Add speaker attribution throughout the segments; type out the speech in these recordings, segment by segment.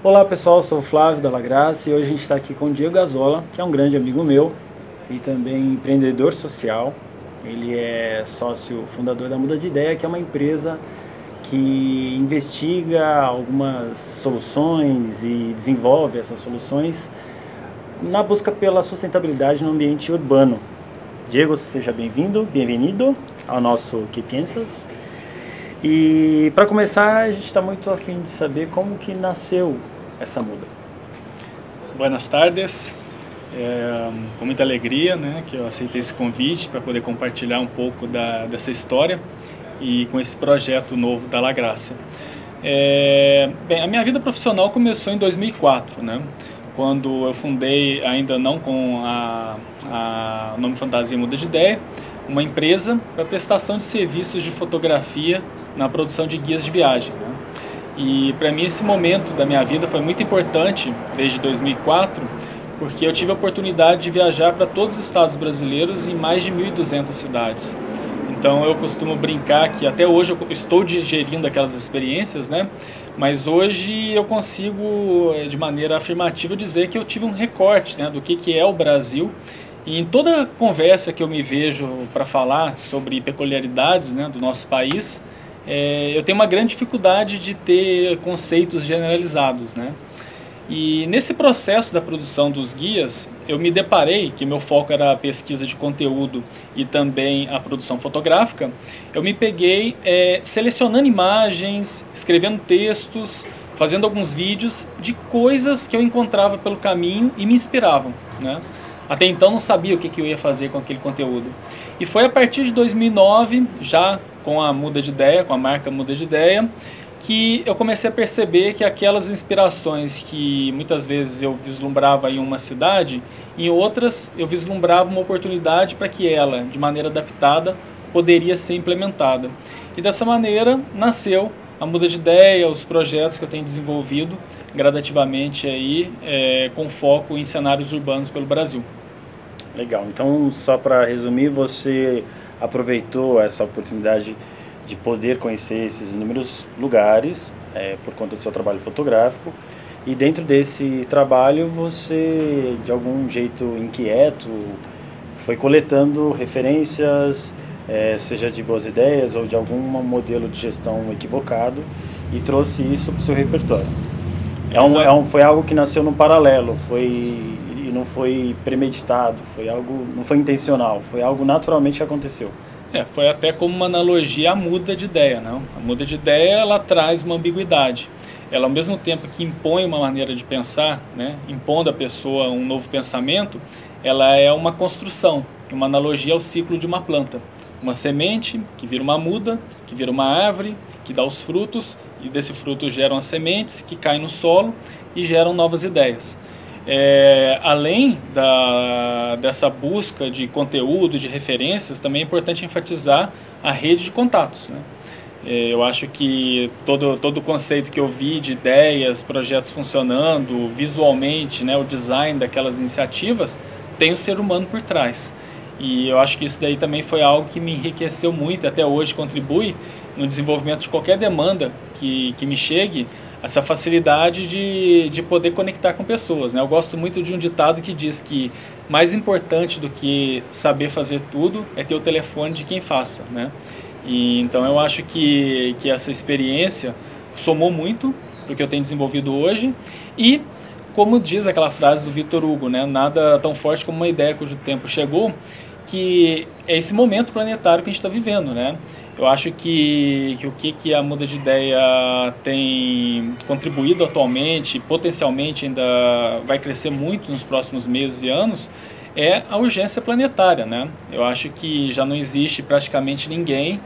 Speaker 1: Olá pessoal, sou o Flávio da La Graça e hoje a gente está aqui com o Diego Gazola, que é um grande amigo meu e também empreendedor social. Ele é sócio fundador da Muda de Ideia, que é uma empresa que investiga algumas soluções e desenvolve essas soluções na busca pela sustentabilidade no ambiente urbano. Diego, seja bem-vindo, bem-vindo ao nosso Que Pensas. E para começar, a gente está muito afim de saber como que nasceu essa muda.
Speaker 2: Buenas tardes, com muita alegria, né, que eu aceitei esse convite para poder compartilhar um pouco dessa história e com esse projeto novo da La Graça. Bem, a minha vida profissional começou em 2004, né, quando eu fundei, ainda não com o nome fantasia Muda de Ideia, uma empresa para prestação de serviços de fotografia na produção de guias de viagem, né? E para mim esse momento da minha vida foi muito importante desde 2004, porque eu tive a oportunidade de viajar para todos os estados brasileiros em mais de 1.200 cidades. Então eu costumo brincar que até hoje eu estou digerindo aquelas experiências, né? Mas hoje eu consigo de maneira afirmativa dizer que eu tive um recorte, né, do que é o Brasil. E em toda conversa que eu me vejo para falar sobre peculiaridades, né, do nosso país, eu tenho uma grande dificuldade de ter conceitos generalizados, né? E nesse processo da produção dos guias, eu me deparei, que meu foco era a pesquisa de conteúdo e também a produção fotográfica, eu me peguei selecionando imagens, escrevendo textos, fazendo alguns vídeos de coisas que eu encontrava pelo caminho e me inspiravam, né? Até então não sabia o que eu ia fazer com aquele conteúdo. E foi a partir de 2009, já com a Muda de Ideia, com a marca Muda de Ideia, que eu comecei a perceber que aquelas inspirações que muitas vezes eu vislumbrava em uma cidade, em outras eu vislumbrava uma oportunidade para que ela, de maneira adaptada, poderia ser implementada. E dessa maneira nasceu a Muda de Ideia, os projetos que eu tenho desenvolvido gradativamente aí, com foco em cenários urbanos pelo Brasil.
Speaker 1: Legal, então só para resumir, você aproveitou essa oportunidade de poder conhecer esses inúmeros lugares por conta do seu trabalho fotográfico, e dentro desse trabalho você, de algum jeito inquieto, foi coletando referências, seja de boas ideias ou de algum modelo de gestão equivocado, e trouxe isso para o seu repertório. Foi algo que nasceu no paralelo, e não foi premeditado, não foi intencional, foi algo naturalmente que aconteceu.
Speaker 2: Foi até como uma analogia à muda de ideia, não? A muda de ideia, ela traz uma ambiguidade. Ela, ao mesmo tempo que impõe uma maneira de pensar, né, impondo à pessoa um novo pensamento, ela é uma construção, uma analogia ao ciclo de uma planta. Uma semente que vira uma muda, que vira uma árvore, que dá os frutos, e desse fruto geram as sementes que caem no solo e geram novas ideias. Além dessa busca de conteúdo, de referências, também é importante enfatizar a rede de contatos, né? Eu acho que todo o conceito que eu vi de ideias, projetos funcionando, visualmente, né, o design daquelas iniciativas, tem o ser humano por trás. E eu acho que isso daí também foi algo que me enriqueceu muito, até hoje contribui no desenvolvimento de qualquer demanda que me chegue, essa facilidade de poder conectar com pessoas, né? Eu gosto muito de um ditado que diz que mais importante do que saber fazer tudo é ter o telefone de quem faça, né? E então eu acho que essa experiência somou muito para o que eu tenho desenvolvido hoje, e como diz aquela frase do Victor Hugo, né? Nada tão forte como uma ideia cujo tempo chegou, que é esse momento planetário que a gente está vivendo, né? Eu acho que o que a Muda de Ideia tem contribuído atualmente, potencialmente ainda vai crescer muito nos próximos meses e anos, é a urgência planetária, né? Eu acho que já não existe praticamente ninguém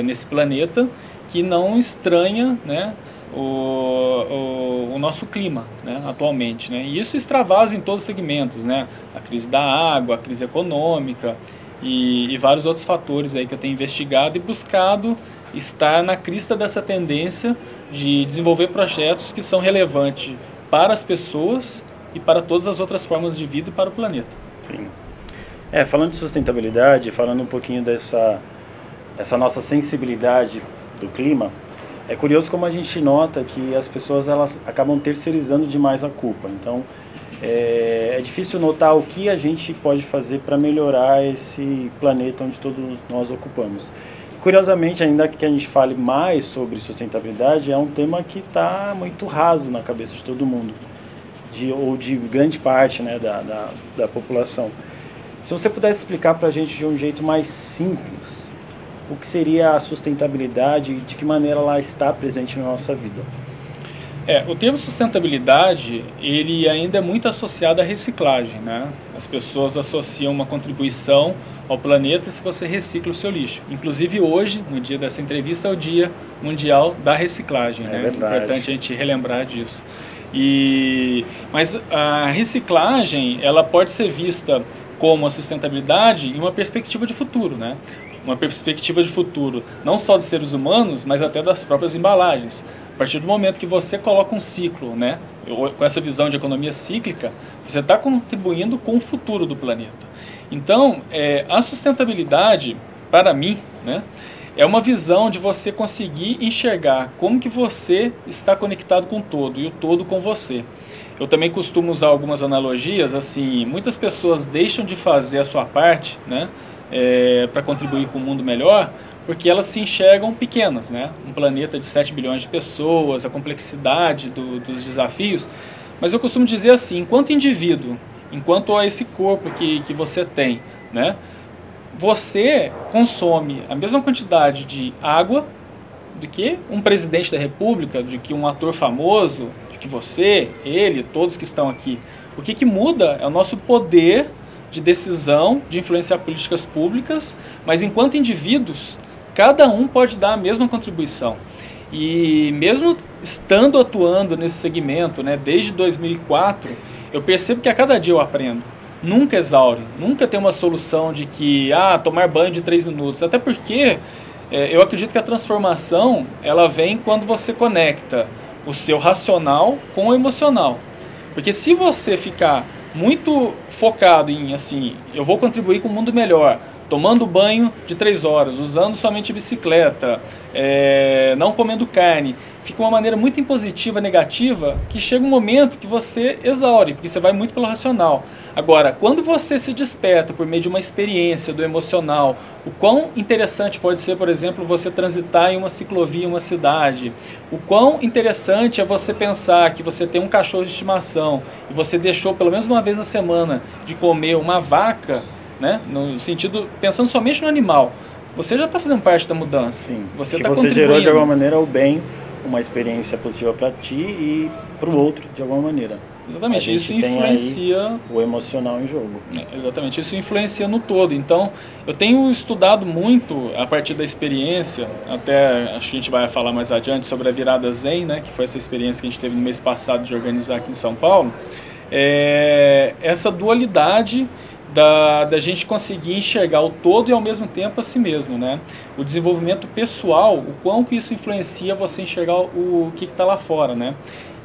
Speaker 2: nesse planeta que não estranha, né, o nosso clima, né, atualmente, né? E isso extravasa em todos os segmentos, né? A crise da água, a crise econômica e vários outros fatores aí que eu tenho investigado e buscado estar na crista dessa tendência de desenvolver projetos que são relevantes para as pessoas e para todas as outras formas de vida e para o planeta.
Speaker 1: Sim. Falando de sustentabilidade, falando um pouquinho dessa nossa sensibilidade do clima, É curioso como a gente nota que as pessoas elas acabam terceirizando demais a culpa. Então, é difícil notar o que a gente pode fazer para melhorar esse planeta onde todos nós ocupamos. Curiosamente, ainda que a gente fale mais sobre sustentabilidade, é um tema que está muito raso na cabeça de todo mundo, ou de grande parte, né, da população. Se você pudesse explicar para a gente de um jeito mais simples, o que seria a sustentabilidade e de que maneira ela está presente na nossa vida?
Speaker 2: O termo sustentabilidade, ele ainda é muito associado à reciclagem, né? As pessoas associam uma contribuição ao planeta se você recicla o seu lixo. Inclusive hoje, no dia dessa entrevista, é o Dia Mundial da Reciclagem, né? É importante a gente relembrar disso. Mas a reciclagem, ela pode ser vista como a sustentabilidade em uma perspectiva de futuro, né? Uma perspectiva de futuro não só dos seres humanos, mas até das próprias embalagens. A partir do momento que você coloca um ciclo, né, com essa visão de economia cíclica, você está contribuindo com o futuro do planeta. Então, a sustentabilidade, para mim, né, é uma visão de você conseguir enxergar como que você está conectado com o todo e o todo com você. Eu também costumo usar algumas analogias, assim, muitas pessoas deixam de fazer a sua parte, né, para contribuir com um mundo melhor, porque elas se enxergam pequenas, né? Um planeta de 7 bilhões de pessoas, a complexidade dos desafios. Mas eu costumo dizer assim, enquanto indivíduo, enquanto a esse corpo que você tem, né? Você consome a mesma quantidade de água do que um presidente da república, do que um ator famoso, do que você, ele, todos que estão aqui. O que muda é o nosso poder de decisão, de influenciar políticas públicas, mas enquanto indivíduos, cada um pode dar a mesma contribuição. E mesmo estando atuando nesse segmento, né, desde 2004, eu percebo que a cada dia eu aprendo. Nunca exaure, nunca tem uma solução de que, tomar banho de 3 minutos. Até porque eu acredito que a transformação, ela vem quando você conecta o seu racional com o emocional. Porque se você ficar muito focado em, assim, eu vou contribuir com um mundo melhor, tomando banho de 3 horas, usando somente bicicleta, não comendo carne, fica uma maneira muito impositiva, negativa, que chega um momento que você exaure, porque você vai muito pelo racional. Agora, quando você se desperta por meio de uma experiência do emocional, o quão interessante pode ser, por exemplo, você transitar em uma ciclovia em uma cidade, o quão interessante é você pensar que você tem um cachorro de estimação e você deixou pelo menos uma vez na semana de comer uma vaca, né? No sentido, pensando somente no animal, você já está fazendo parte da mudança.
Speaker 1: Sim,
Speaker 2: você
Speaker 1: que você gerou de alguma maneira o bem, uma experiência positiva para ti e para o outro de alguma maneira.
Speaker 2: Exatamente, isso influencia
Speaker 1: o emocional em jogo.
Speaker 2: Exatamente, isso influencia no todo. Então, eu tenho estudado muito a partir da experiência, até acho que a gente vai falar mais adiante sobre a virada Zen, né, que foi essa experiência que a gente teve no mês passado de organizar aqui em São Paulo. Essa dualidade da gente conseguir enxergar o todo e ao mesmo tempo a si mesmo, né? O desenvolvimento pessoal, o quão que isso influencia você enxergar o que está lá fora, né?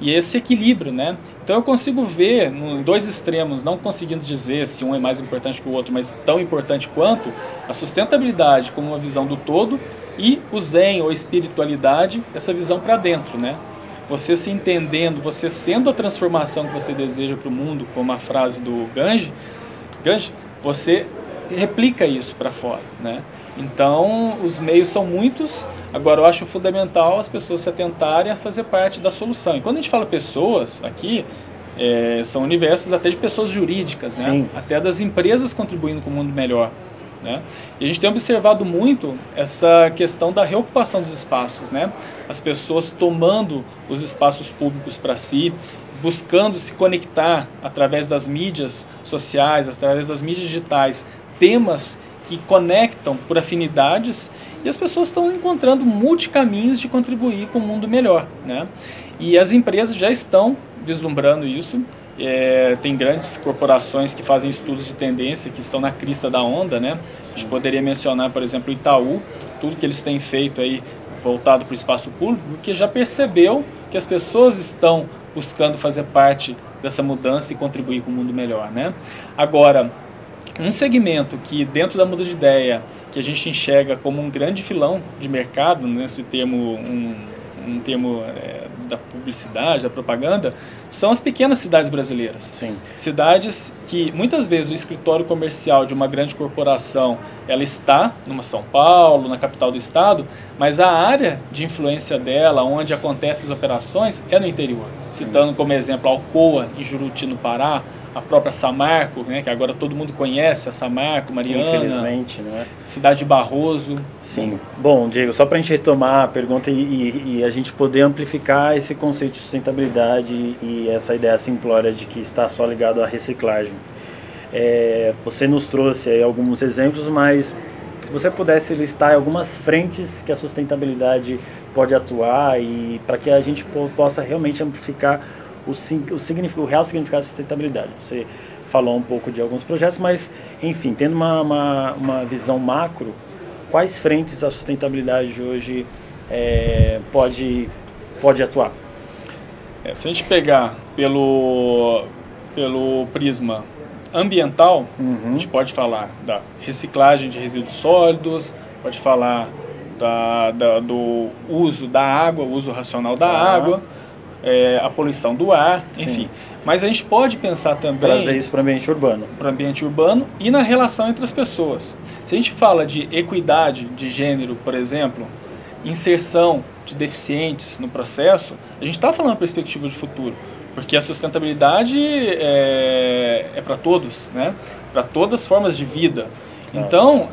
Speaker 2: E esse equilíbrio, né? Então eu consigo ver em 2 extremos, não conseguindo dizer se um é mais importante que o outro, mas tão importante quanto a sustentabilidade como uma visão do todo e o Zen ou espiritualidade, essa visão para dentro, né? Você se entendendo, você sendo a transformação que você deseja para o mundo, como a frase do Ganji, você replica isso para fora, né? Então, os meios são muitos, agora eu acho fundamental as pessoas se atentarem a fazer parte da solução. E quando a gente fala pessoas aqui, são universos até de pessoas jurídicas, né?
Speaker 1: Sim.
Speaker 2: Até das empresas contribuindo com um mundo melhor, né? E a gente tem observado muito essa questão da reocupação dos espaços, né? As pessoas tomando os espaços públicos para si, buscando se conectar através das mídias sociais, através das mídias digitais, temas que conectam por afinidades, e as pessoas estão encontrando multicaminhos de contribuir com um mundo melhor, né? E as empresas já estão vislumbrando isso. Tem grandes corporações que fazem estudos de tendência, que estão na crista da onda, né? A gente poderia mencionar, por exemplo, o Itaú, tudo que eles têm feito aí voltado para o espaço público, porque já percebeu que as pessoas estão buscando fazer parte dessa mudança e contribuir com um mundo melhor, né? Agora, um segmento que dentro da muda de ideia, que a gente enxerga como um grande filão de mercado, nesse termo um termo da publicidade, da propaganda, são as pequenas cidades brasileiras.
Speaker 1: Sim.
Speaker 2: Cidades que muitas vezes o escritório comercial de uma grande corporação, ela está numa São Paulo, na capital do estado, mas a área de influência dela, onde acontecem as operações, é no interior. Citando como exemplo a Alcoa, em Juruti, no Pará, a própria Samarco, né, que agora todo mundo conhece, a Samarco, Mariana,
Speaker 1: infelizmente, né?
Speaker 2: Cidade de Barroso.
Speaker 1: Sim. Bom, Diego, só para a gente retomar a pergunta e a gente poder amplificar esse conceito de sustentabilidade e essa ideia simplória de que está só ligado à reciclagem. Você nos trouxe aí alguns exemplos, mas se você pudesse listar algumas frentes que a sustentabilidade pode atuar e para que a gente possa realmente amplificar o real significado da sustentabilidade. Você falou um pouco de alguns projetos, mas, enfim, tendo uma visão macro, quais frentes a sustentabilidade hoje pode atuar?
Speaker 2: Se a gente pegar pelo prisma ambiental, a gente pode falar da reciclagem de resíduos sólidos, pode falar do uso da água, o uso racional da água, a poluição do ar, enfim. Mas a gente pode pensar também...
Speaker 1: Trazer isso para o ambiente urbano.
Speaker 2: Para o ambiente urbano e na relação entre as pessoas. Se a gente fala de equidade de gênero, por exemplo, inserção de deficientes no processo, a gente está falando perspectiva de futuro. Porque a sustentabilidade é para todos, né? Para todas as formas de vida. Então,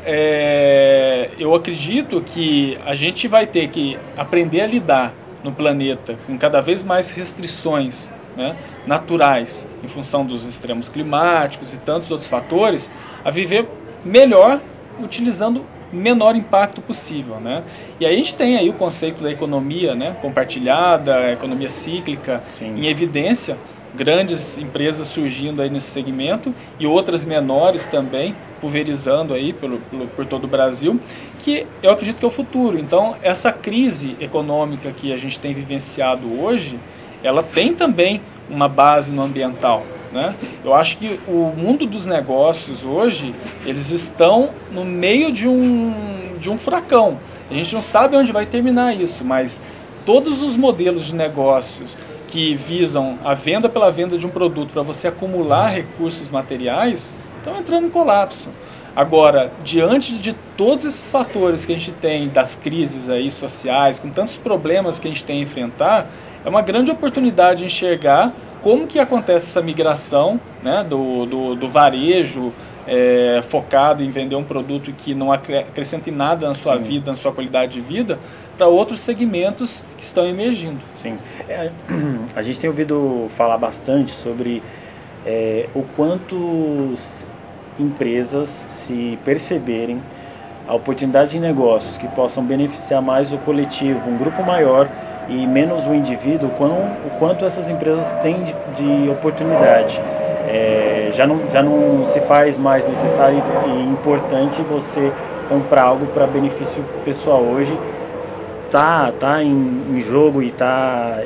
Speaker 2: eu acredito que a gente vai ter que aprender a lidar no planeta com cada vez mais restrições, né, naturais, em função dos extremos climáticos e tantos outros fatores, a viver melhor utilizando o menor impacto possível, né? E aí a gente tem aí o conceito da economia, né, compartilhada, economia cíclica, em evidência, grandes empresas surgindo aí nesse segmento e outras menores também, pulverizando aí por todo o Brasil, que eu acredito que é o futuro. Então, essa crise econômica que a gente tem vivenciado hoje, ela tem também uma base no ambiental, né? Eu acho que o mundo dos negócios hoje, eles estão no meio de um furacão. A gente não sabe onde vai terminar isso, mas todos os modelos de negócios que visam a venda pela venda de um produto para você acumular recursos materiais, estão entrando em colapso. Agora, diante de todos esses fatores que a gente tem, das crises aí sociais, com tantos problemas que a gente tem a enfrentar, é uma grande oportunidade de enxergar como que acontece essa migração, né, do varejo focado em vender um produto que não acrescenta em nada na sua vida, na sua qualidade de vida, para outros segmentos que estão emergindo.
Speaker 1: Sim. A gente tem ouvido falar bastante sobre o quanto empresas, se perceberem a oportunidade de negócios que possam beneficiar mais o coletivo, um grupo maior e menos o indivíduo, o quanto essas empresas têm de oportunidade. Já não se faz mais necessário e importante você comprar algo para benefício pessoal. Hoje tá em jogo e tá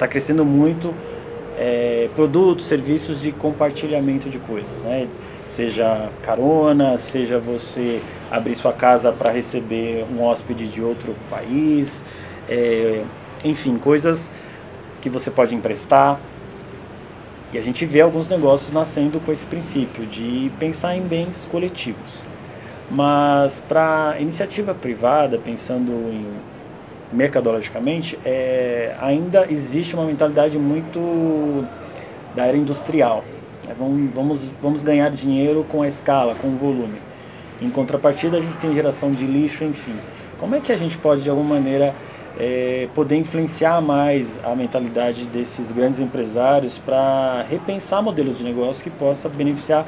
Speaker 1: crescendo muito produtos, serviços de compartilhamento de coisas, né? Seja carona, seja você abrir sua casa para receber um hóspede de outro país, enfim, coisas que você pode emprestar. E a gente vê alguns negócios nascendo com esse princípio de pensar em bens coletivos. Mas para iniciativa privada, pensando mercadologicamente, ainda existe uma mentalidade muito da era industrial. Vamos ganhar dinheiro com a escala, com o volume. Em contrapartida, a gente tem geração de lixo, enfim. Como é que a gente pode, de alguma maneira, poder influenciar mais a mentalidade desses grandes empresários para repensar modelos de negócio que possa beneficiar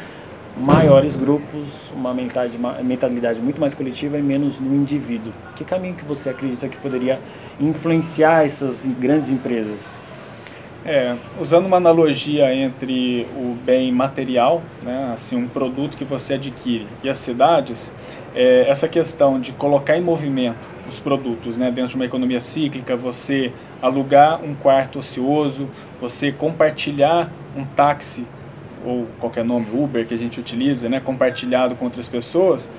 Speaker 1: maiores grupos, uma mentalidade muito mais coletiva e menos no indivíduo? Que caminho que você acredita que poderia influenciar essas grandes empresas?
Speaker 2: Usando uma analogia entre o bem material, né, assim, um produto que você adquire, e as cidades, essa questão de colocar em movimento os produtos, né, dentro de uma economia cíclica, você alugar um quarto ocioso, você compartilhar um táxi, ou qualquer nome, Uber, que a gente utiliza, né, compartilhado com outras pessoas,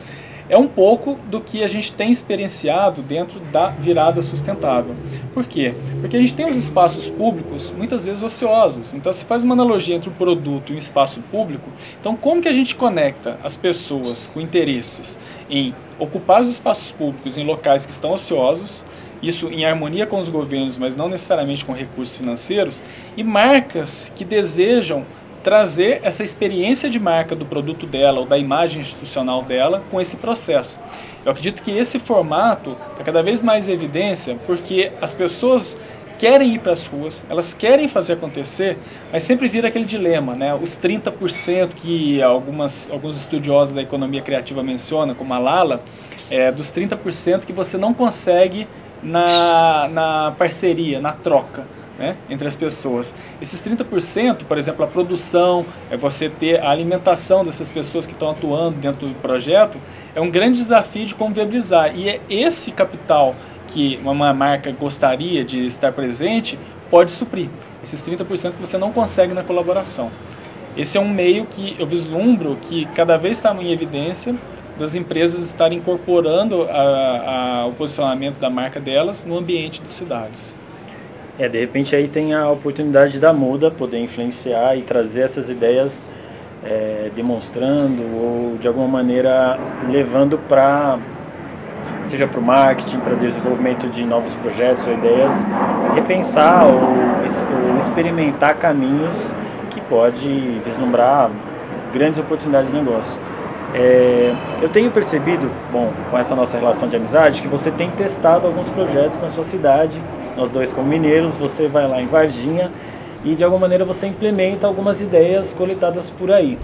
Speaker 2: é um pouco do que a gente tem experienciado dentro da virada sustentável. Por quê? Porque a gente tem os espaços públicos muitas vezes ociosos. Então, se faz uma analogia entre o produto e o espaço público, então como que a gente conecta as pessoas com interesses em ocupar os espaços públicos em locais que estão ociosos, isso em harmonia com os governos, mas não necessariamente com recursos financeiros, e marcas que desejam trazer essa experiência de marca do produto dela ou da imagem institucional dela com esse processo. Eu acredito que esse formato está cada vez mais em evidência porque as pessoas querem ir para as ruas, elas querem fazer acontecer, mas sempre vira aquele dilema, né? Os 30% que alguns estudiosos da economia criativa mencionam, como a Lala, dos 30% que você não consegue na parceria, na troca, né, entre as pessoas. Esses 30%, por exemplo, a produção, você ter a alimentação dessas pessoas que estão atuando dentro do projeto, é um grande desafio de como viabilizar. E é esse capital que uma marca gostaria de estar presente pode suprir. Esses 30% que você não consegue na colaboração. Esse é um meio que eu vislumbro que cada vez está em evidência das empresas estarem incorporando o posicionamento da marca delas no ambiente das cidades.
Speaker 1: De repente aí tem a oportunidade da Muda poder influenciar e trazer essas ideias demonstrando ou de alguma maneira levando para, seja para o marketing, para o desenvolvimento de novos projetos ou ideias, repensar ou experimentar caminhos que pode vislumbrar grandes oportunidades de negócio. Eu tenho percebido, com essa nossa relação de amizade, que você tem testado alguns projetos na sua cidade. Nós dois como mineiros, você vai lá em Varginha e de alguma maneira você implementa algumas ideias coletadas por aí.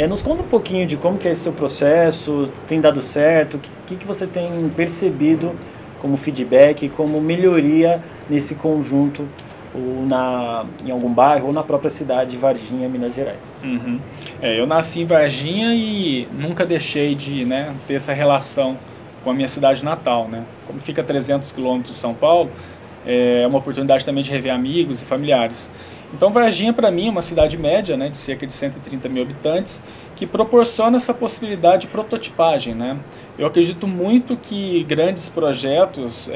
Speaker 1: Nos conta um pouquinho de como que é esse seu processo, tem dado certo, o que você tem percebido como feedback, como melhoria nesse conjunto, ou em algum bairro ou na própria cidade de Varginha, Minas Gerais.
Speaker 2: Uhum. Eu nasci em Varginha e nunca deixei de ter essa relação com a minha cidade natal. Como fica a 300 quilômetros de São Paulo, é uma oportunidade também de rever amigos e familiares. Então Varginha para mim é uma cidade média, de cerca de 130 mil habitantes, que proporciona essa possibilidade de prototipagem. Eu acredito muito que grandes projetos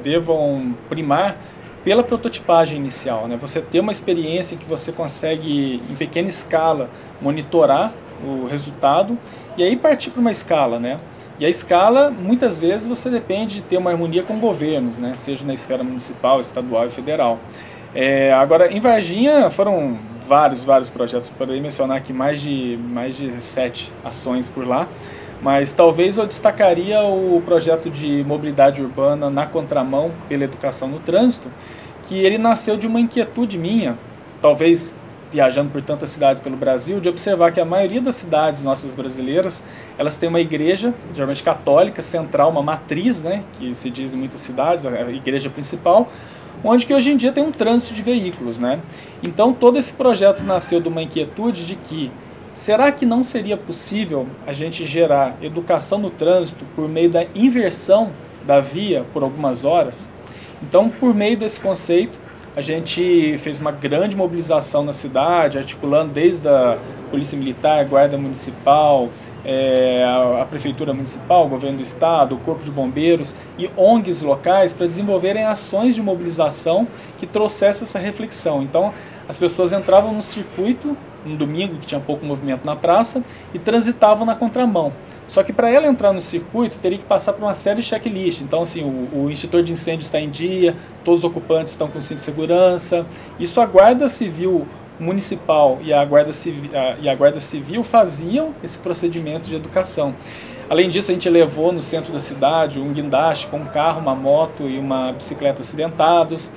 Speaker 2: devam primar pela prototipagem inicial, Você ter uma experiência em que você consegue, em pequena escala, monitorar o resultado e aí partir para uma escala, E a escala, muitas vezes, você depende de ter uma harmonia com governos, Seja na esfera municipal, estadual e federal. Agora, em Varginha foram vários projetos, poderia mencionar aqui mais de 7 ações por lá, mas talvez eu destacaria o projeto de mobilidade urbana na contramão pela educação no trânsito, que ele nasceu de uma inquietude minha, talvez viajando por tantas cidades pelo Brasil, de observar que a maioria das cidades nossas brasileiras, elas têm uma igreja, geralmente católica, central, uma matriz, que se diz em muitas cidades, a igreja principal, onde que hoje em dia tem um trânsito de veículos, Então todo esse projeto nasceu de uma inquietude de que será que não seria possível a gente gerar educação no trânsito por meio da inversão da via por algumas horas? Então, por meio desse conceito, a gente fez uma grande mobilização na cidade, articulando desde a Polícia Militar, Guarda Municipal, a Prefeitura Municipal, o Governo do Estado, o Corpo de Bombeiros e ONGs locais para desenvolverem ações de mobilização que trouxessem essa reflexão. Então, as pessoas entravam no circuito, no domingo, que tinha pouco movimento na praça, e transitavam na contramão. Só que para ela entrar no circuito, teria que passar por uma série de checklists. Então, assim, o extintor de incêndio está em dia, todos os ocupantes estão com cinto de segurança. Isso a Guarda Civil Municipal e a Guarda Civil faziam esse procedimento de educação. Além disso, a gente levou no centro da cidade um guindaste com um carro, uma moto e uma bicicleta acidentados.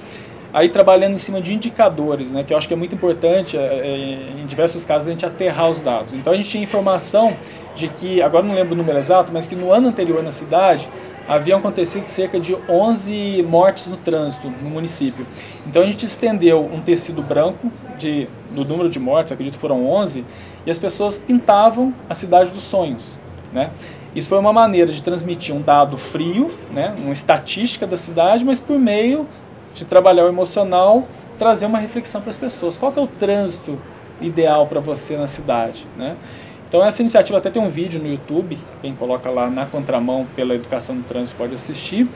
Speaker 2: Aí trabalhando em cima de indicadores, que eu acho que é muito importante, em diversos casos, a gente aterrar os dados. Então a gente tinha informação de que, agora não lembro o número exato, mas que no ano anterior na cidade haviam acontecido cerca de 11 mortes no trânsito no município. Então a gente estendeu um tecido branco do número de mortes, acredito que foram 11, e as pessoas pintavam a cidade dos sonhos, Isso foi uma maneira de transmitir um dado frio, uma estatística da cidade, mas por meio de trabalhar o emocional, trazer uma reflexão para as pessoas. Qual que é o trânsito ideal para você na cidade, Então essa iniciativa até tem um vídeo no YouTube, quem coloca lá na contramão pela educação do trânsito pode assistir.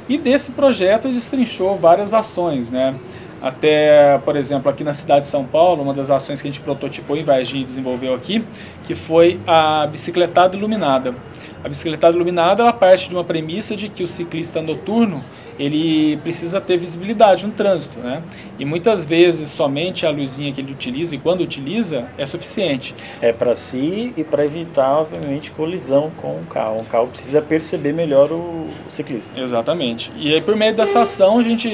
Speaker 2: E desse projeto destrinchou várias ações, né? Até, por exemplo, aqui na cidade de São Paulo, uma das ações que a gente prototipou em Varginha e desenvolveu aqui, que foi a bicicletada iluminada. A bicicletada iluminada, ela parte de uma premissa de que o ciclista noturno, ele precisa ter visibilidade no trânsito, né? E muitas vezes somente a luzinha que ele utiliza, e quando utiliza, é suficiente.
Speaker 1: É para si e para evitar, obviamente, colisão com o carro. O carro precisa perceber melhor o ciclista.
Speaker 2: Exatamente. E aí, por meio dessa ação, a gente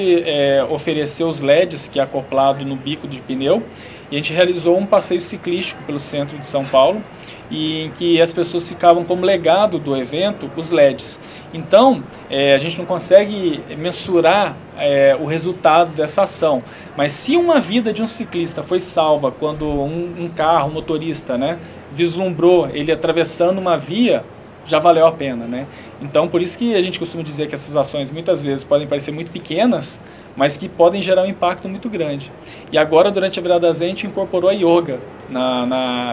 Speaker 2: ofereceu os LEDs, que é acoplado no bico de pneu, e a gente realizou um passeio ciclístico pelo centro de São Paulo, e em que as pessoas ficavam como legado do evento os LEDs. Então, a gente não consegue mensurar o resultado dessa ação, mas se uma vida de um ciclista foi salva quando um carro, um motorista, né, vislumbrou ele atravessando uma via, já valeu a pena, né? Então, por isso que a gente costuma dizer que essas ações muitas vezes podem parecer muito pequenas, mas que podem gerar um impacto muito grande. E agora, durante a virada zen, a gente incorporou a yoga,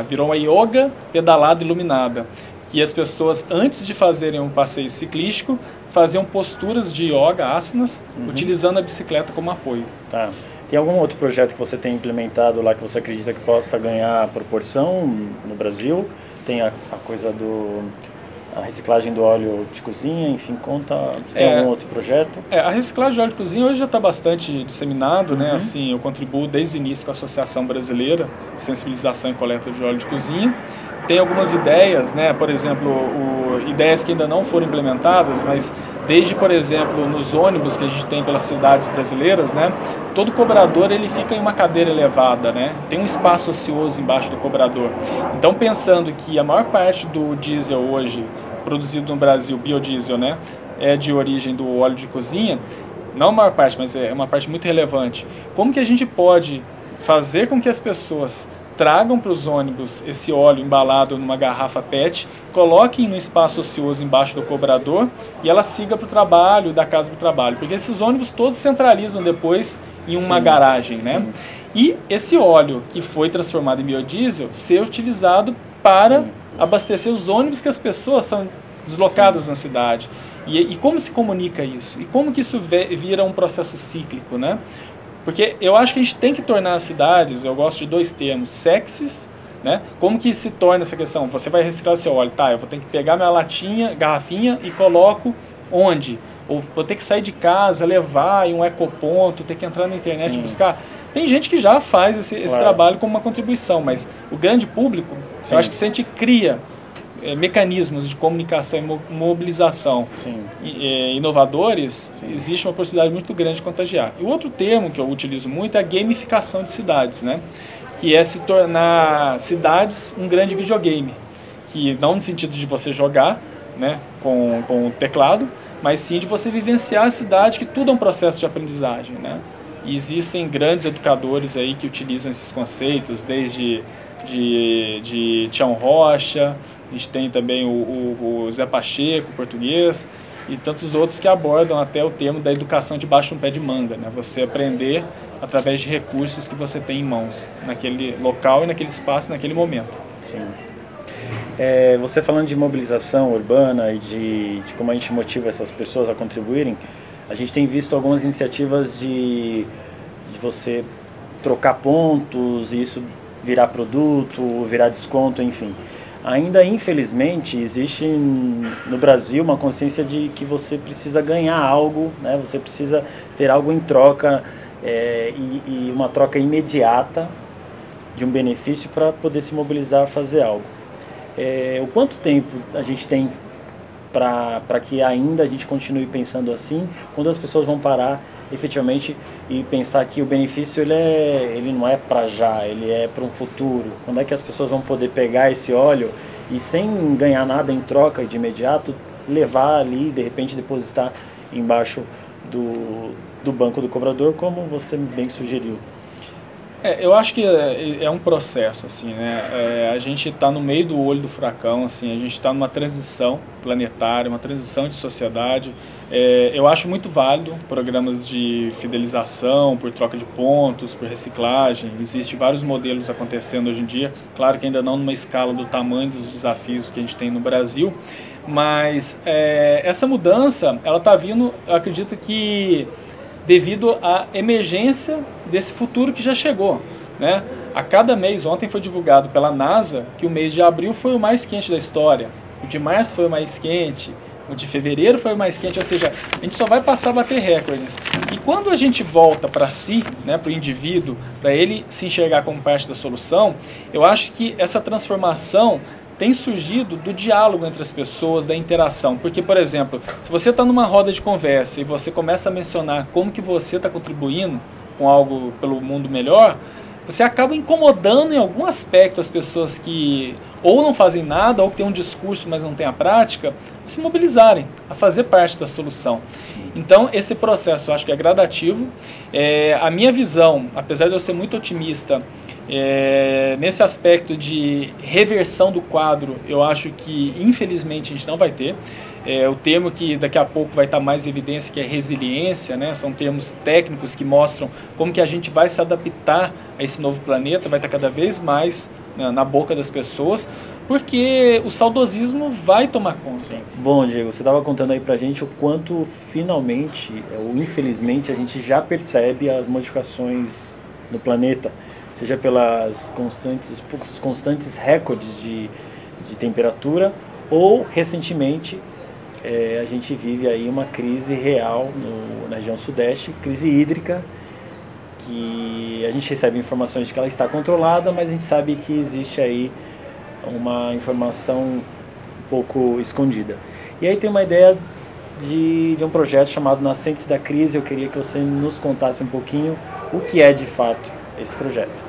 Speaker 2: virou uma yoga pedalada iluminada, que as pessoas, antes de fazerem um passeio ciclístico, faziam posturas de yoga, asanas, utilizando a bicicleta como apoio.
Speaker 1: Tá. Tem algum outro projeto que você tem implementado lá que você acredita que possa ganhar proporção no Brasil? Tem a coisa a reciclagem do óleo de cozinha, enfim, tem algum outro projeto?
Speaker 2: A reciclagem de óleo de cozinha hoje já está bastante disseminado, né? Assim, eu contribuo desde o início com a Associação Brasileira de Sensibilização e Coleta de Óleo de Cozinha. Tem algumas ideias, né? Por exemplo, ideias que ainda não foram implementadas, mas desde, por exemplo, nos ônibus que a gente tem pelas cidades brasileiras, né? Todo cobrador ele fica em uma cadeira elevada, né? Tem um espaço ocioso embaixo do cobrador. Então, pensando que a maior parte do diesel hoje produzido no Brasil, biodiesel, né, é de origem do óleo de cozinha, não a maior parte, mas é uma parte muito relevante. Como que a gente pode fazer com que as pessoas tragam para os ônibus esse óleo embalado numa garrafa PET, coloquem no espaço ocioso embaixo do cobrador e ela siga para o trabalho, da casa para o trabalho? Porque esses ônibus todos centralizam depois em uma garagem, né? Sim. E esse óleo que foi transformado em biodiesel ser utilizado para abastecer os ônibus que as pessoas são deslocadas na cidade. E como se comunica isso? E como que isso vira um processo cíclico, né? Porque eu acho que a gente tem que tornar as cidades, eu gosto de dois termos, sexys, né? Como que se torna essa questão? Você vai reciclar o seu óleo, tá? Eu vou ter que pegar minha latinha, garrafinha e coloco onde? Ou vou ter que sair de casa, levar em um ecoponto, ter que entrar na internet buscar. Tem gente que já faz esse trabalho como uma contribuição, mas o grande público, eu acho que se a gente cria mecanismos de comunicação e mobilização inovadores, existe uma possibilidade muito grande de contagiar. E o outro termo que eu utilizo muito é a gamificação de cidades, né? Que é se tornar cidades um grande videogame, que não no sentido de você jogar, né, com o teclado, mas sim de você vivenciar a cidade, que tudo é um processo de aprendizagem, né? E existem grandes educadores aí que utilizam esses conceitos, desde de Tião Rocha, a gente tem também o Zé Pacheco, português, e tantos outros que abordam até o termo da educação debaixo de um pé de manga, né? Você aprender através de recursos que você tem em mãos, naquele local e naquele espaço, naquele momento.
Speaker 1: Sim. Você falando de mobilização urbana e de como a gente motiva essas pessoas a contribuírem, a gente tem visto algumas iniciativas de você trocar pontos e isso virar produto, virar desconto, enfim. Ainda, infelizmente, existe no Brasil uma consciência de que você precisa ganhar algo, né? Você precisa ter algo em troca e uma troca imediata de um benefício para poder se mobilizar a fazer algo. O quanto tempo a gente tem para que ainda a gente continue pensando assim, quando as pessoas vão parar efetivamente e pensar que o benefício ele não é para já, ele é para um futuro? Quando é que as pessoas vão poder pegar esse óleo e, sem ganhar nada em troca de imediato, levar ali e de repente depositar embaixo do banco do cobrador, como você bem sugeriu?
Speaker 2: Eu acho que é um processo, assim, né? A gente está no meio do olho do furacão, assim, a gente está numa transição planetária, uma transição de sociedade. Eu acho muito válido programas de fidelização, por troca de pontos, por reciclagem. Existem vários modelos acontecendo hoje em dia. Claro que ainda não numa escala do tamanho dos desafios que a gente tem no Brasil, mas essa mudança, ela está vindo, eu acredito que devido à emergência desse futuro que já chegou, né? A cada mês, ontem foi divulgado pela NASA que o mês de abril foi o mais quente da história, o de março foi o mais quente, o de fevereiro foi o mais quente, ou seja, a gente só vai passar a bater recordes. E quando a gente volta para si, né, para o indivíduo, para ele se enxergar como parte da solução, eu acho que essa transformação tem surgido do diálogo entre as pessoas, da interação. Porque, por exemplo, se você está numa roda de conversa e você começa a mencionar como que você está contribuindo com algo pelo mundo melhor, você acaba incomodando em algum aspecto as pessoas que ou não fazem nada, ou que têm um discurso, mas não têm a prática, a se mobilizarem, a fazer parte da solução. Então, esse processo eu acho que é gradativo. A minha visão, apesar de eu ser muito otimista, nesse aspecto de reversão do quadro, eu acho que infelizmente a gente não vai ter. O termo que daqui a pouco vai estar mais em evidência, que é resiliência, né? São termos técnicos que mostram como que a gente vai se adaptar a esse novo planeta, vai estar cada vez mais, né, na boca das pessoas, porque o saudosismo vai tomar conta.
Speaker 1: Bom, Diego, você estava contando aí pra gente o quanto finalmente, ou infelizmente, a gente já percebe as modificações no planeta, seja pelas constantes recordes de temperatura, ou recentemente a gente vive aí uma crise real na região sudeste, crise hídrica, que a gente recebe informações de que ela está controlada, mas a gente sabe que existe aí uma informação um pouco escondida. E aí tem uma ideia de um projeto chamado Nascentes da Crise. Eu queria que você nos contasse um pouquinho o que é de fato esse projeto.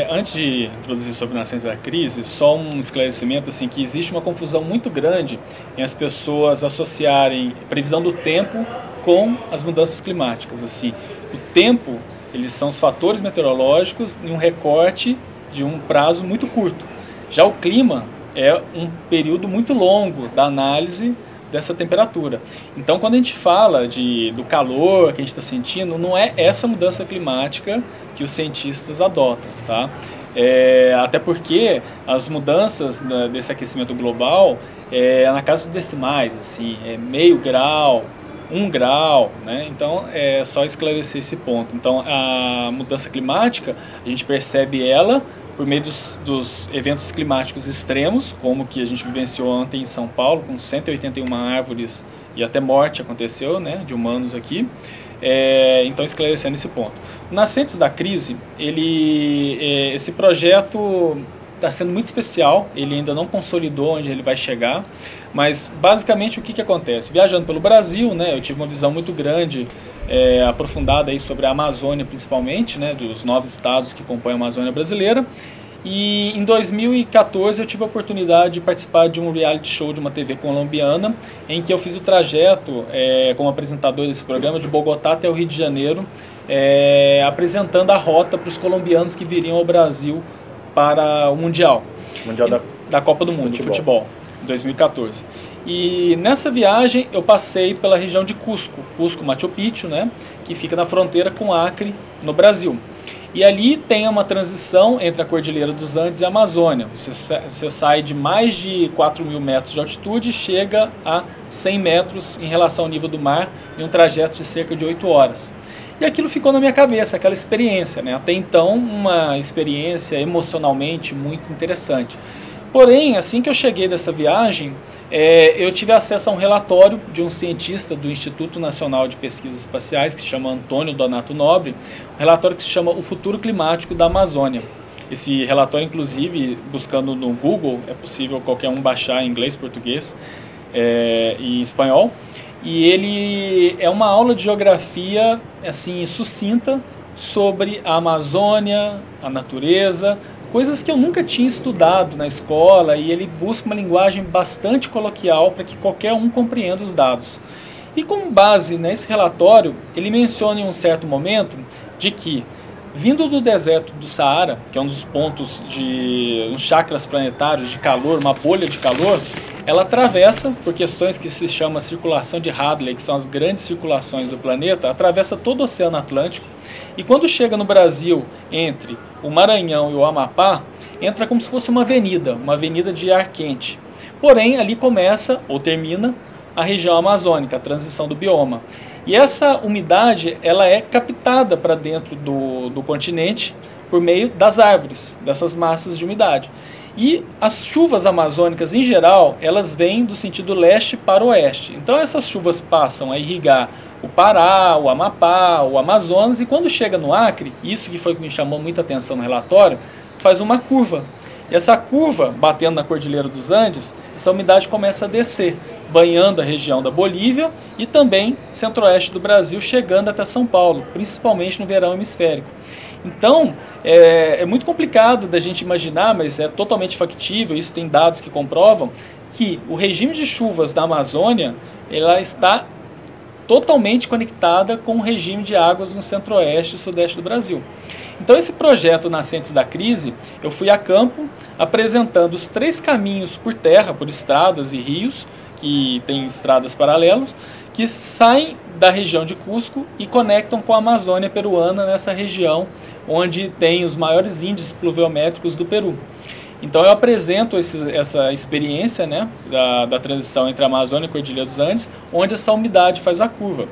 Speaker 2: Antes de introduzir sobre Nascentes da Crise, só um esclarecimento, assim, que existe uma confusão muito grande em as pessoas associarem previsão do tempo com as mudanças climáticas. Assim, o tempo, eles são os fatores meteorológicos em um recorte de um prazo muito curto. Já o clima é um período muito longo da análise dessa temperatura. Então, quando a gente fala do calor que a gente está sentindo, não é essa mudança climática que os cientistas adotam, tá? Até porque as mudanças desse aquecimento global é na casa de decimais, assim, meio grau, 1 grau, né? Então é só esclarecer esse ponto. Então a mudança climática, a gente percebe ela por meio dos eventos climáticos extremos, como que a gente vivenciou ontem em São Paulo, com 181 árvores e até morte aconteceu, né, de humanos aqui. Então, esclarecendo esse ponto. Nascentes da Crise, esse projeto está sendo muito especial, ele ainda não consolidou onde ele vai chegar, mas basicamente o que acontece? Viajando pelo Brasil, né, eu tive uma visão muito grande, aprofundada aí sobre a Amazônia principalmente, né, dos 9 estados que compõem a Amazônia brasileira. E em 2014 eu tive a oportunidade de participar de um reality show de uma TV colombiana, em que eu fiz o trajeto como apresentador desse programa de Bogotá até o Rio de Janeiro, apresentando a rota para os colombianos que viriam ao Brasil para o Mundial da Copa do Mundo de Futebol, 2014. E nessa viagem eu passei pela região de Cusco, Machu Picchu, né, que fica na fronteira com Acre, no Brasil. E ali tem uma transição entre a Cordilheira dos Andes e a Amazônia. Você sai de mais de 4.000 metros de altitude e chega a 100 metros em relação ao nível do mar, em um trajeto de cerca de 8 horas. E aquilo ficou na minha cabeça, aquela experiência, né? Até então, uma experiência emocionalmente muito interessante. Porém, assim que eu cheguei dessa viagem, eu tive acesso a um relatório de um cientista do Instituto Nacional de Pesquisas Espaciais, que se chama Antônio Donato Nobre, um relatório que se chama O Futuro Climático da Amazônia. Esse relatório, inclusive, buscando no Google, é possível qualquer um baixar em inglês, português e em espanhol. E ele é uma aula de geografia assim, sucinta sobre a Amazônia, a natureza, coisas que eu nunca tinha estudado na escola, e ele busca uma linguagem bastante coloquial para que qualquer um compreenda os dados. E com base nesse relatório, ele menciona em um certo momento de que Vindo do deserto do Saara, que é um dos pontos de uns chakras planetários de calor, uma bolha de calor, ela atravessa, por questões que se chama circulação de Hadley, que são as grandes circulações do planeta, atravessa todo o Oceano Atlântico, e quando chega no Brasil, entre o Maranhão e o Amapá, entra como se fosse uma avenida de ar quente. Porém, ali começa, ou termina, a região amazônica, a transição do bioma. E essa umidade, ela é captada para dentro do continente por meio das árvores, dessas massas de umidade. E as chuvas amazônicas, em geral, elas vêm do sentido leste para o oeste. Então essas chuvas passam a irrigar o Pará, o Amapá, o Amazonas, e quando chega no Acre, isso que foi que me chamou muita atenção no relatório, faz uma curva. E essa curva, batendo na Cordilheira dos Andes, essa umidade começa a descer, banhando a região da Bolívia e também centro-oeste do Brasil, chegando até São Paulo, principalmente no verão hemisférico. Então, é muito complicado da gente imaginar, mas é totalmente factível, isso tem dados que comprovam, que o regime de chuvas da Amazônia, ela está totalmente conectada com o regime de águas no centro-oeste e sudeste do Brasil. Então esse projeto Nascentes da Crise, eu fui a campo apresentando os 3 caminhos por terra, por estradas e rios, que tem estradas paralelas, que saem da região de Cusco e conectam com a Amazônia peruana, nessa região onde tem os maiores índices pluviométricos do Peru. Então eu apresento essa experiência, né, da transição entre a Amazônia e a Cordilheira dos Andes, onde essa umidade faz a curva.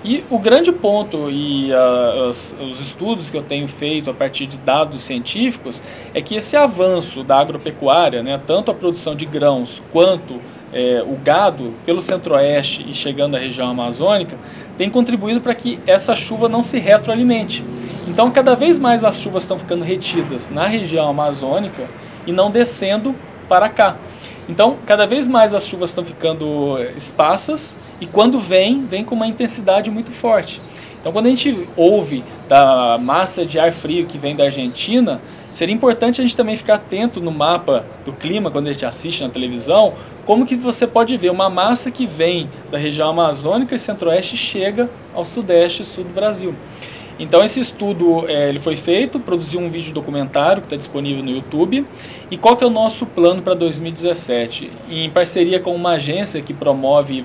Speaker 2: E o grande ponto e os estudos que eu tenho feito a partir de dados científicos é que esse avanço da agropecuária, né, tanto a produção de grãos quanto o gado pelo centro-oeste e chegando à região amazônica, tem contribuído para que essa chuva não se retroalimente. Então cada vez mais as chuvas estão ficando retidas na região amazônica e não descendo para cá. Então, cada vez mais as chuvas estão ficando esparsas e quando vem com uma intensidade muito forte. Então, quando a gente ouve da massa de ar frio que vem da Argentina, seria importante a gente também ficar atento no mapa do clima, quando a gente assiste na televisão, como que você pode ver uma massa que vem da região amazônica e centro-oeste e chega ao sudeste e sul do Brasil. Então esse estudo ele foi feito, produziu um vídeo documentário que está disponível no YouTube. E qual que é o nosso plano para 2017? Em parceria com uma agência que promove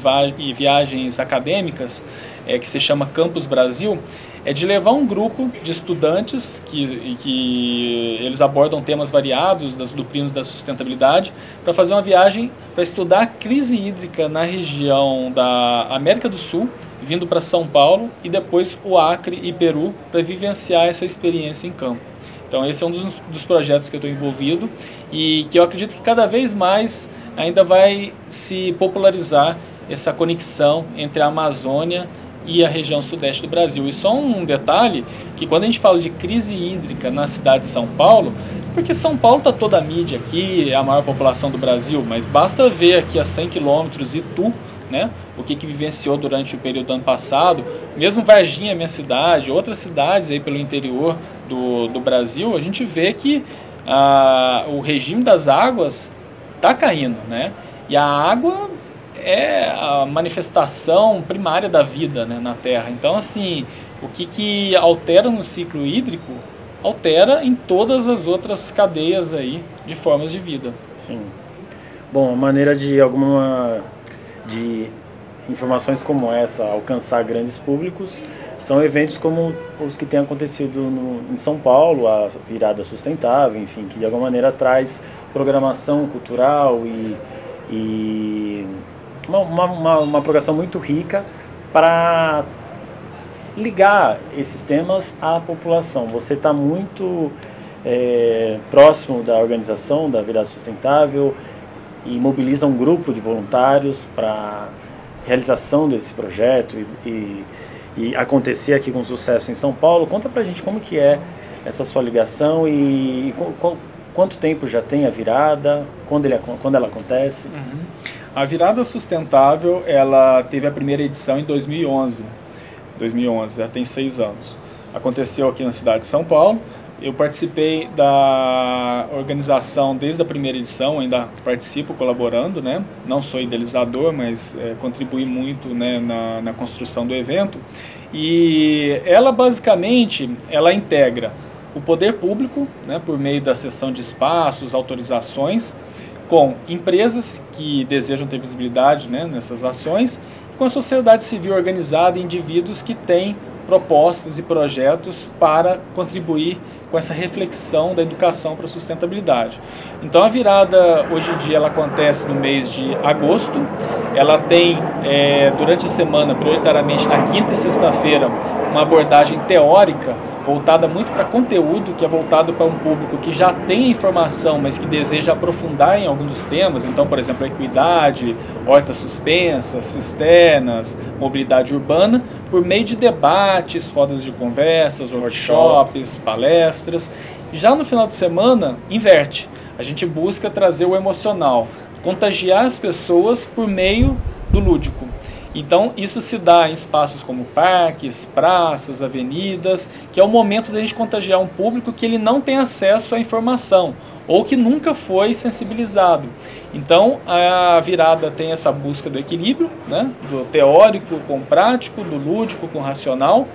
Speaker 2: viagens acadêmicas, que se chama Campus Brasil, é de levar um grupo de estudantes que eles abordam temas variados das doutrinas da sustentabilidade para fazer uma viagem para estudar a crise hídrica na região da América do Sul, vindo para São Paulo e depois o Acre e Peru para vivenciar essa experiência em campo. Então esse é um dos projetos que eu estou envolvido e que eu acredito que cada vez mais ainda vai se popularizar essa conexão entre a Amazônia e a região sudeste do Brasil. E só um detalhe, que quando a gente fala de crise hídrica na cidade de São Paulo, porque São Paulo está toda a mídia aqui, é a maior população do Brasil, mas basta ver aqui a 100 quilômetros Itu, né, o que vivenciou durante o período do ano passado, mesmo Varginha, minha cidade, outras cidades aí pelo interior do Brasil, a gente vê que o regime das águas está caindo, né, e a água é a manifestação primária da vida, né, na Terra. Então, assim, o que altera no ciclo hídrico, altera em todas as outras cadeias aí de formas de vida.
Speaker 1: Sim. Bom, a maneira de informações como essa alcançar grandes públicos são eventos como os que têm acontecido em São Paulo, a Virada Sustentável, enfim, que de alguma maneira traz programação cultural e uma programação muito rica para ligar esses temas à população. Você está muito próximo da organização da Virada Sustentável e mobiliza um grupo de voluntários para realização desse projeto e acontecer aqui com sucesso em São Paulo. Conta pra gente como que é essa sua ligação e quanto tempo já tem a virada, quando ela acontece.
Speaker 2: Uhum. A Virada Sustentável, ela teve a primeira edição em 2011, já tem 6 anos. Aconteceu aqui na cidade de São Paulo. Eu participei da organização desde a primeira edição, ainda participo colaborando, né? Não sou idealizador, mas contribuí muito, né, na construção do evento. E ela basicamente, ela integra o poder público, né, por meio da cessão de espaços, autorizações, com empresas que desejam ter visibilidade, né, nessas ações, e com a sociedade civil organizada e indivíduos que têm propostas e projetos para contribuir com essa reflexão da educação para a sustentabilidade. Então a virada hoje em dia ela acontece no mês de agosto, ela tem durante a semana, prioritariamente na quinta e sexta-feira, uma abordagem teórica voltada muito para conteúdo, que é voltado para um público que já tem informação, mas que deseja aprofundar em alguns dos temas. Então, por exemplo, a equidade, hortas suspensas, cisternas, mobilidade urbana, por meio de debates, rodas de conversas, workshops, palestras. Já no final de semana, inverte. A gente busca trazer o emocional, contagiar as pessoas por meio do lúdico. Então isso se dá em espaços como parques, praças, avenidas, que é o momento da gente contagiar um público que ele não tem acesso à informação ou que nunca foi sensibilizado. Então a virada tem essa busca do equilíbrio, né, do teórico com o prático, do lúdico com o racional,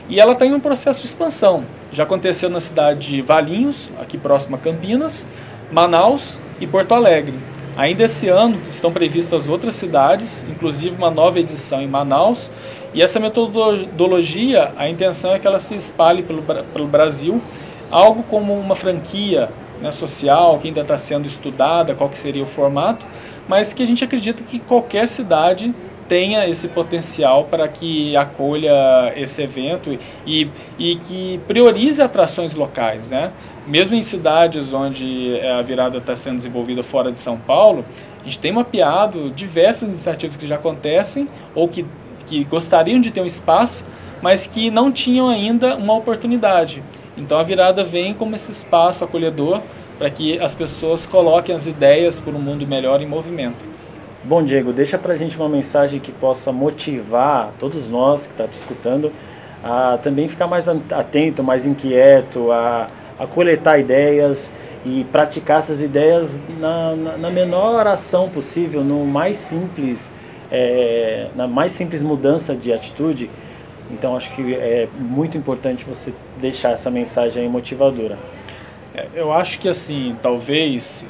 Speaker 2: e ela está em um processo de expansão. Já aconteceu na cidade de Valinhos, aqui próximo a Campinas, Manaus e Porto Alegre. Ainda esse ano estão previstas outras cidades, inclusive uma nova edição em Manaus, e essa metodologia, a intenção é que ela se espalhe pelo Brasil, algo como uma franquia, né, social, que ainda está sendo estudada, qual que seria o formato, mas que a gente acredita que qualquer cidade tenha esse potencial para que acolha esse evento e que priorize atrações locais, né? Mesmo em cidades onde a virada está sendo desenvolvida fora de São Paulo, a gente tem mapeado diversas iniciativas que já acontecem ou que gostariam de ter um espaço, mas que não tinham ainda uma oportunidade. Então a virada vem como esse espaço acolhedor para que as pessoas coloquem as ideias por um mundo melhor em movimento.
Speaker 1: Bom, Diego, deixa pra gente uma mensagem que possa motivar todos nós que estão te escutando a também ficar mais atento, mais inquieto, a coletar ideias e praticar essas ideias na menor ação possível, no mais simples, na mais simples mudança de atitude. Então acho que é muito importante você deixar essa mensagem aí motivadora.
Speaker 2: Eu acho que assim, talvez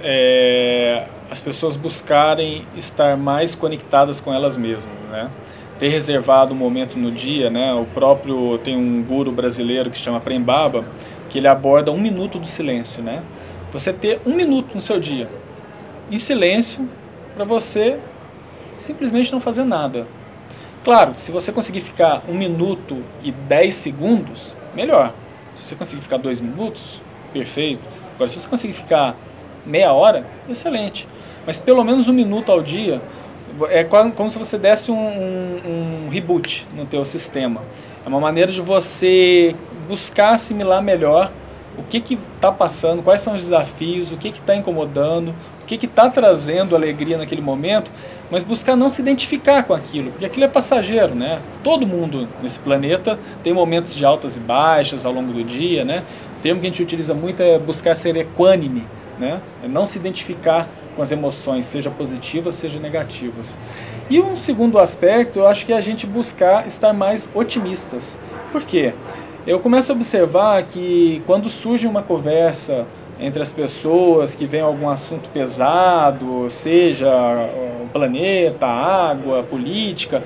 Speaker 2: as pessoas buscarem estar mais conectadas com elas mesmas, né? Ter reservado um momento no dia, né? Tem um guru brasileiro que se chama Prem Baba, que ele aborda 1 minuto do silêncio, né? Você ter 1 minuto no seu dia em silêncio para você simplesmente não fazer nada. Claro, se você conseguir ficar 1 minuto e 10 segundos, melhor. Se você conseguir ficar 2 minutos, perfeito. Agora, se você conseguir ficar meia hora, excelente. Mas pelo menos 1 minuto ao dia é como se você desse um reboot no teu sistema. É uma maneira de você buscar assimilar melhor o que está passando, quais são os desafios, o que está incomodando, o que está trazendo alegria naquele momento, mas buscar não se identificar com aquilo, porque aquilo é passageiro, né? Todo mundo nesse planeta tem momentos de altas e baixas ao longo do dia, né? O termo que a gente utiliza muito é buscar ser equânime, né? É não se identificar com as emoções, seja positivas, seja negativas. E um segundo aspecto, eu acho que é a gente buscar estar mais otimistas. Por quê? Eu começo a observar que quando surge uma conversa entre as pessoas que vem algum assunto pesado, seja o planeta, a água, a política,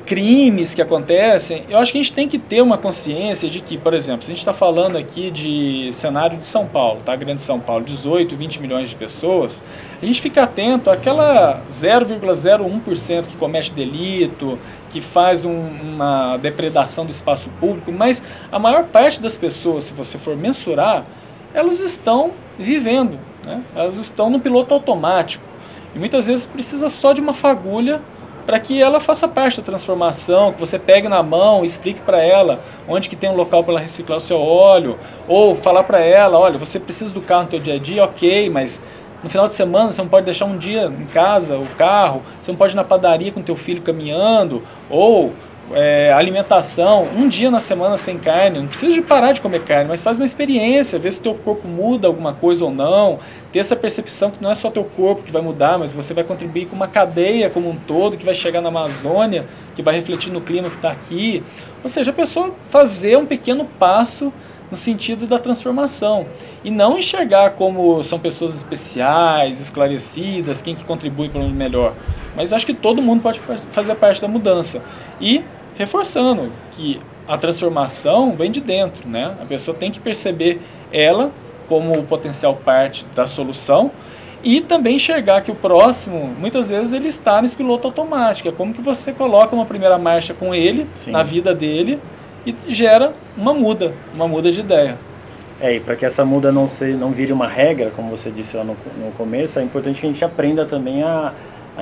Speaker 2: crimes que acontecem, eu acho que a gente tem que ter uma consciência de que, por exemplo, se a gente está falando aqui de cenário de São Paulo, tá? Grande São Paulo, 18, 20 milhões de pessoas, a gente fica atento àquela 0,01% que comete delito, que faz uma depredação do espaço público, mas a maior parte das pessoas, se você for mensurar, elas estão vivendo, né? Elas estão no piloto automático, e muitas vezes precisa só de uma fagulha para que ela faça parte da transformação, que você pegue na mão e explique para ela onde que tem um local para ela reciclar o seu óleo, ou falar para ela, olha, você precisa do carro no seu dia a dia, ok, mas no final de semana você não pode deixar um dia em casa o carro, você não pode ir na padaria com teu filho caminhando, ou alimentação, um dia na semana sem carne, não precisa de parar de comer carne, mas faz uma experiência, vê se teu corpo muda alguma coisa ou não, ter essa percepção que não é só teu corpo que vai mudar, mas você vai contribuir com uma cadeia como um todo, que vai chegar na Amazônia, que vai refletir no clima que está aqui. Ou seja, a pessoa fazer um pequeno passo no sentido da transformação, e não enxergar como são pessoas especiais, esclarecidas, quem que contribui para um melhor. Mas acho que todo mundo pode fazer parte da mudança. E reforçando que a transformação vem de dentro, né? A pessoa tem que perceber ela como potencial parte da solução e também enxergar que o próximo, muitas vezes, ele está nesse piloto automático. É como que você coloca uma primeira marcha com ele, sim, na vida dele, e gera uma muda de ideia.
Speaker 1: E para que essa muda não vire uma regra, como você disse lá no começo, é importante que a gente aprenda também a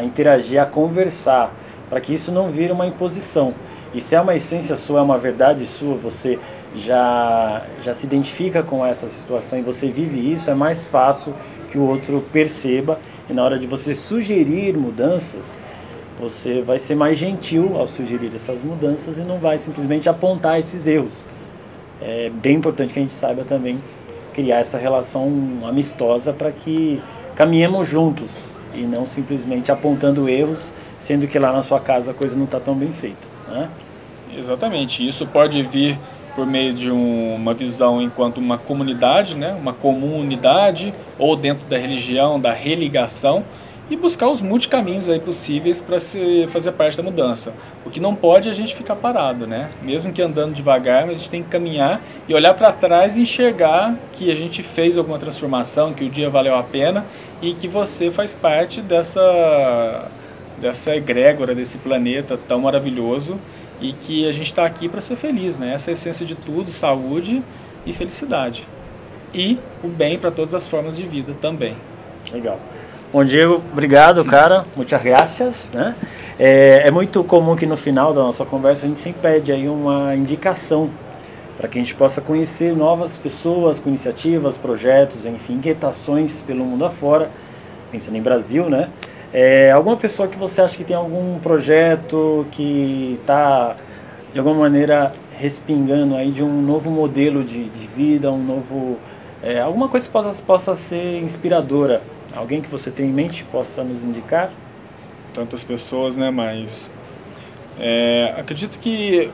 Speaker 1: interagir, a conversar, para que isso não vire uma imposição. E se é uma essência sua, é uma verdade sua, você já se identifica com essa situação e você vive isso, é mais fácil que o outro perceba, e na hora de você sugerir mudanças, você vai ser mais gentil ao sugerir essas mudanças e não vai simplesmente apontar esses erros. É bem importante que a gente saiba também criar essa relação amistosa para que caminhemos juntos e não simplesmente apontando erros, sendo que lá na sua casa a coisa não está tão bem feita, né?
Speaker 2: Exatamente. Isso pode vir por meio de uma visão enquanto uma comunidade, né? Uma comunidade, ou dentro da religião, da religação, e buscar os multicaminhos aí possíveis para se fazer parte da mudança. O que não pode é a gente ficar parado, né? Mesmo que andando devagar, mas a gente tem que caminhar e olhar para trás e enxergar que a gente fez alguma transformação, que o dia valeu a pena e que você faz parte dessa egrégora, desse planeta tão maravilhoso, e que a gente está aqui para ser feliz, né? Essa é a essência de tudo, saúde e felicidade. E o bem para todas as formas de vida também.
Speaker 1: Legal. Bom, Diego, obrigado, cara, muitas gracias, né? É muito comum que no final da nossa conversa a gente sempre pede aí uma indicação para que a gente possa conhecer novas pessoas com iniciativas, projetos, enfim, inquietações pelo mundo afora, pensando em Brasil, né? Alguma pessoa que você acha que tem algum projeto que está, de alguma maneira, respingando aí de um novo modelo de vida, alguma coisa que possa ser inspiradora? Alguém que você tem em mente possa nos indicar?
Speaker 2: Tantas pessoas, né? Mas acredito que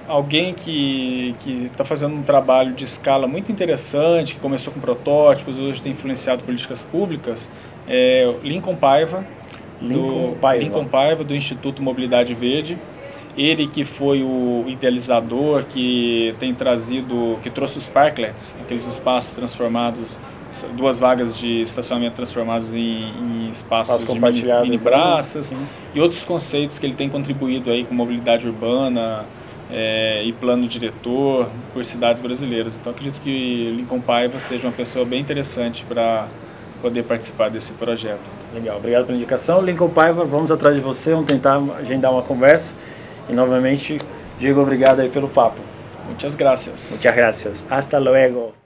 Speaker 2: alguém que está fazendo um trabalho de escala muito interessante, que começou com protótipos, hoje tem influenciado políticas públicas, é Lincoln Paiva, do Instituto Mobilidade Verde. Ele que foi o idealizador, que trouxe os parklets, aqueles espaços transformados, 2 vagas de estacionamento transformados em espaços de mini praças, e outros conceitos que ele tem contribuído aí com mobilidade urbana e plano diretor por cidades brasileiras. Então acredito que Lincoln Paiva seja uma pessoa bem interessante para poder participar desse projeto.
Speaker 1: Legal, obrigado pela indicação. Lincoln Paiva, vamos atrás de você, vamos tentar agendar uma conversa. E novamente, Diego, obrigado aí pelo papo.
Speaker 2: Muchas gracias.
Speaker 1: Muchas gracias. Hasta luego.